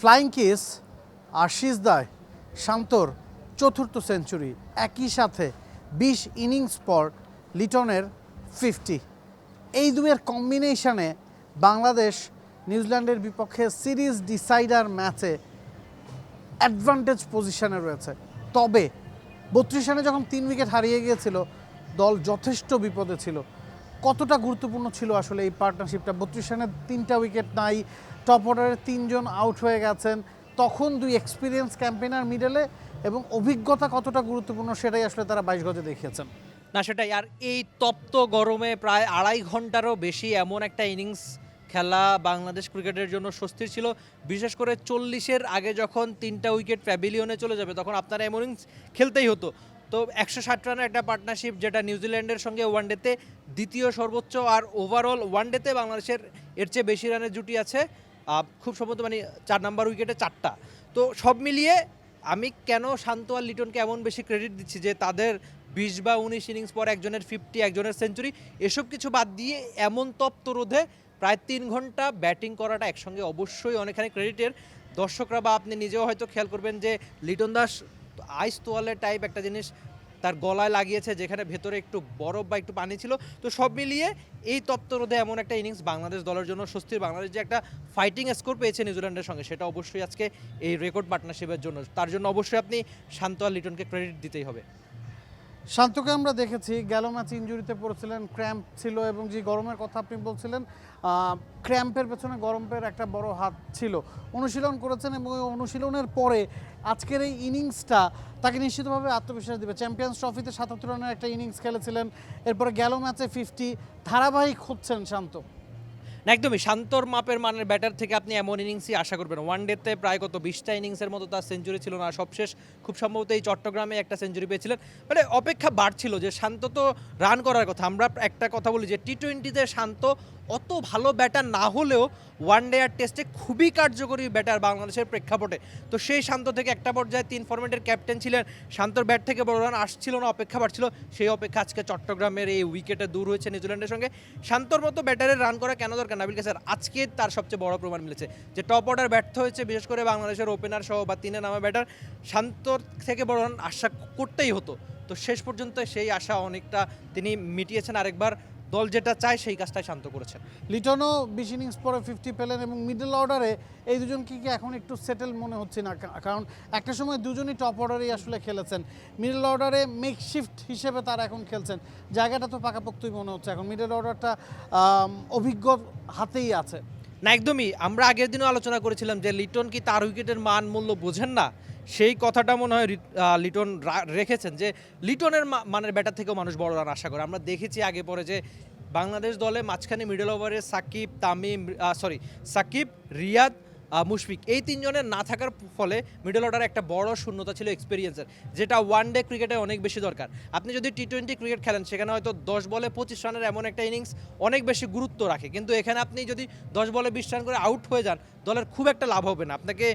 Flying kiss আর সিজদায় শান্তর চতুর্থ সেঞ্চুরি, একই সাথে 20 ইনিংস পর লিটনের 50। এই দুয়ের কম্বিনেশনে বাংলাদেশ নিউজিল্যান্ডের বিপক্ষে সিরিজ ডিসাইডার ম্যাচে অ্যাডভান্টেজ পজিশনে রয়েছে। তবে 32 রানে যখন 3 উইকেট হারিয়ে গিয়েছিল, দল যথেষ্ট বিপদে ছিল। কতটা গুরুত্বপূর্ণ ছিল আসলে এই পার্টনারশিপটা? 32 রানে 3টা উইকেট নাই, টপ অর্ডারে 3 জন আউট হয়ে গেছেন, তখন দুই এক্সপিরিয়েন্স ক্যাম্পেনার মিডলে, এবং অভিজ্ঞতা কতটা গুরুত্বপূর্ণ সেটাই আসলে তারা 22 গজে দেখিয়েছেন। না সেটাই, আর এই তপ্ত গরমে প্রায় 2.5 ঘন্টারও বেশি এমন একটা ইনিংস খেলা বাংলাদেশ ক্রিকেটের জন্য স্বস্তির ছিল। বিশেষ করে 40-এর আগে যখন 3টা উইকেট প্যাভিলিয়নে চলে যাবে, তখন আপনারা এমন ইনিংস খেলতেই হতো। তো 160 রানের একটা পার্টনারশিপ, যেটা নিউজিল্যান্ডের সঙ্গে ওয়ানডেতে দ্বিতীয় সর্বোচ্চ, আর ওভারঅল ওয়ানডেতে বাংলাদেশের এর চেয়ে বেশি রানের জুটি আছে, খুব সম্ভবত মানে 4 নাম্বার উইকেটে 4টা। তো সব মিলিয়ে আমি কেন শান্ত আর লিটনকে এমন বেশি ক্রেডিট দিচ্ছি যে তাদের 20 বা 19 ইনিংস পর একজনের 50, একজনের সেঞ্চুরি, এসব কিছু বাদ দিয়ে এমন তপ্ত রোধে প্রায় 3 ঘন্টা ব্যাটিং করাটা একসঙ্গে অবশ্যই অনেকখানি ক্রেডিটের। দর্শকরা বা আপনি নিজেও হয়তো খেয়াল করবেন যে লিটন দাস আইস তোয়ালের টাইপ একটা জিনিস তার গলায় লাগিয়েছে, যেখানে ভেতরে একটু বরফ বা একটু পানি ছিল। তো সব মিলিয়ে এই তপ্ত রোধে এমন একটা ইনিংস বাংলাদেশ দলের জন্য স্বস্তির। বাংলাদেশ যে একটা ফাইটিং স্কোর পেয়েছে নিউজিল্যান্ডের সঙ্গে, সেটা অবশ্যই আজকে এই রেকর্ড পার্টনারশিপের জন্য। তার জন্য অবশ্যই আপনি শান্ত আর লিটনকে ক্রেডিট দিতেই হবে। শান্তকে আমরা দেখেছি গেল ম্যাচ ইনজুরিতে পড়েছিলেন, ক্র্যাম্প ছিল, এবং যে গরমের কথা আপনি বলছিলেন, ক্র্যাম্পের পেছনে গরমের একটা বড় হাত ছিল। অনুশীলন করেছেন এবং ওই অনুশীলনের পরে আজকের এই ইনিংসটা তাকে নিশ্চিতভাবে আত্মবিশ্বাস দেবে। চ্যাম্পিয়ন্স ট্রফিতে 77 রানের একটা ইনিংস খেলেছিলেন, এরপরে গেল ম্যাচে 50, ধারাবাহিক হচ্ছেন শান্ত। না একদমই, শান্তর মাপের মানের ব্যাটার থেকে আপনি এমন ইনিংসই আশা করবেন। ওয়ানডেতে প্রায় 20টা ইনিংসের মতো তার সেঞ্চুরি ছিল না, সবশেষ খুব সম্ভবত এই চট্টগ্রামে একটা সেঞ্চুরি পেয়েছিলেন। মানে অপেক্ষা বাড়ছিল যে শান্ত তো রান করার কথা। আমরা একটা কথা বলি যে টি-20তে শান্ত অত ভালো ব্যাটার না হলেও ওয়ানডে আর টেস্টে খুবই কার্যকরী ব্যাটার বাংলাদেশের প্রেক্ষাপটে। তো সেই শান্ত থেকে একটা পর্যায়ে 3 ফরম্যাটের ক্যাপ্টেন ছিলেন, শান্তর ব্যাট থেকে বড় রান আসছিল না, অপেক্ষা বাড়ছিল। সেই অপেক্ষা আজকে চট্টগ্রামের এই উইকেটে দূর হয়েছে নিউজিল্যান্ডের সঙ্গে। শান্তর মতো ব্যাটারের রান করা কেন দরকার নাবিল কাসের, আজকে তার সবচেয়ে বড় প্রমাণ মিলেছে যে টপ অর্ডার ব্যর্থ হয়েছে, বিশেষ করে বাংলাদেশের ওপেনার সহ বা 3 নামা ব্যাটার। শান্তর থেকে বড় রান আশা করতেই হতো, তো শেষ পর্যন্ত সেই আশা অনেকটা তিনি মিটিয়েছেন। আরেকবার দল যেটা চায় সেই কাজটাই শান্ত করেছেন। লিটনও 20 ইনিংস পরে 50 পেলেন, এবং মিডল অর্ডারে এই দুজনকে কি এখন একটু সেটেল মনে হচ্ছে না? কারণ একটা সময় দুজনই টপ অর্ডারেই আসলে খেলেছেন, মিডল অর্ডারে মেকশিফট হিসেবে তারা এখন খেলছেন। জায়গাটা তো পাকাপোক্তই মনে হচ্ছে এখন, মিডল অর্ডারটা অভিজ্ঞ হাতেই আছে। না একদমই, আমরা আগের দিনও আলোচনা করেছিলাম যে লিটন কি তার উইকেটের মান মূল্য বোঝেন না, সেই কথাটা মনে হয় লিটন রেখেছেন যে লিটনের মানের ব্যাটার থেকেও মানুষ বড় রান আশা করে। আমরা দেখেছি আগে পরে যে বাংলাদেশ দলে মাঝখানে মিডল ওভারে সাকিব, তামিম, সাকিব, রিয়াদ, মুশফিক, এই 3 জনের না থাকার ফলে মিডল অর্ডারে একটা বড় শূন্যতা ছিল এক্সপিরিয়েন্সের, যেটা ওয়ানডে ক্রিকেটে অনেক বেশি দরকার। আপনি যদি টি-20 ক্রিকেট খেলেন, সেখানে হয়তো 10 বলে 25 রানের এমন একটা ইনিংস অনেক বেশি গুরুত্ব রাখে, কিন্তু এখানে আপনি যদি 10 বলে 20 রান করে আউট হয়ে যান, দলের খুব একটা লাভ হবে না। আপনাকে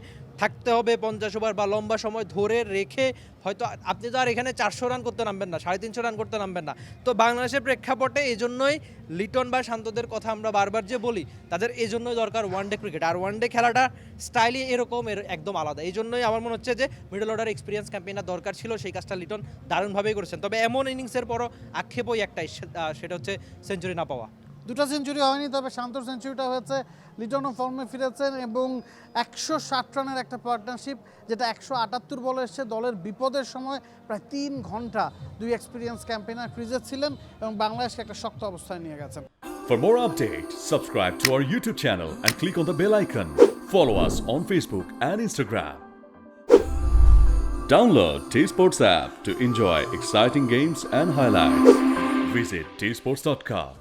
থাকতে হবে 50 ওভার বা লম্বা সময় ধরে রেখে, হয়তো আপনি তো আর এখানে 400 রান করতে নামবেন না, 350 রান করতে নামবেন না। তো বাংলাদেশের প্রেক্ষাপটে এই জন্যই লিটন বা শান্তদের কথা আমরা বারবার যে বলি, তাদের এই জন্যই দরকার ওয়ানডে ক্রিকেট। আর ওয়ানডে খেলাটা স্টাইলই এরকম, একদম আলাদা। এই জন্যই আমার মনে হচ্ছে যে মিডল অর্ডার এক্সপিরিয়েন্স ক্যাম্পেইনার দরকার ছিল, সেই কাজটা লিটন দারুণভাবেই করেছেন। তবে এমন ইনিংসের পরও আক্ষেপই একটাই, সেটা হচ্ছে সেঞ্চুরি না পাওয়া। 2টা সেঞ্চুরি হয়নি, তবে শান্তর সেঞ্চুরিটা হয়েছে, লিটনও ফর্মে ফিরেছেন, এবং 160 রানের একটা পার্টনারশিপ, যেটা 178 বলে এসছে। দলের বিপদের সময় প্রায় 3 ঘন্টা দুই এক্সপিরিয়েন্স ক্যাম্পেইনার ক্রিজে ছিলেন এবং বাংলাদেশকে একটা শক্ত অবস্থায় নিয়ে গেছেন। For more updates, subscribe to our YouTube channel and click on the bell icon. Follow us on Facebook and Instagram. Download T-Sports app to enjoy exciting games and highlights. Visit tsports.com.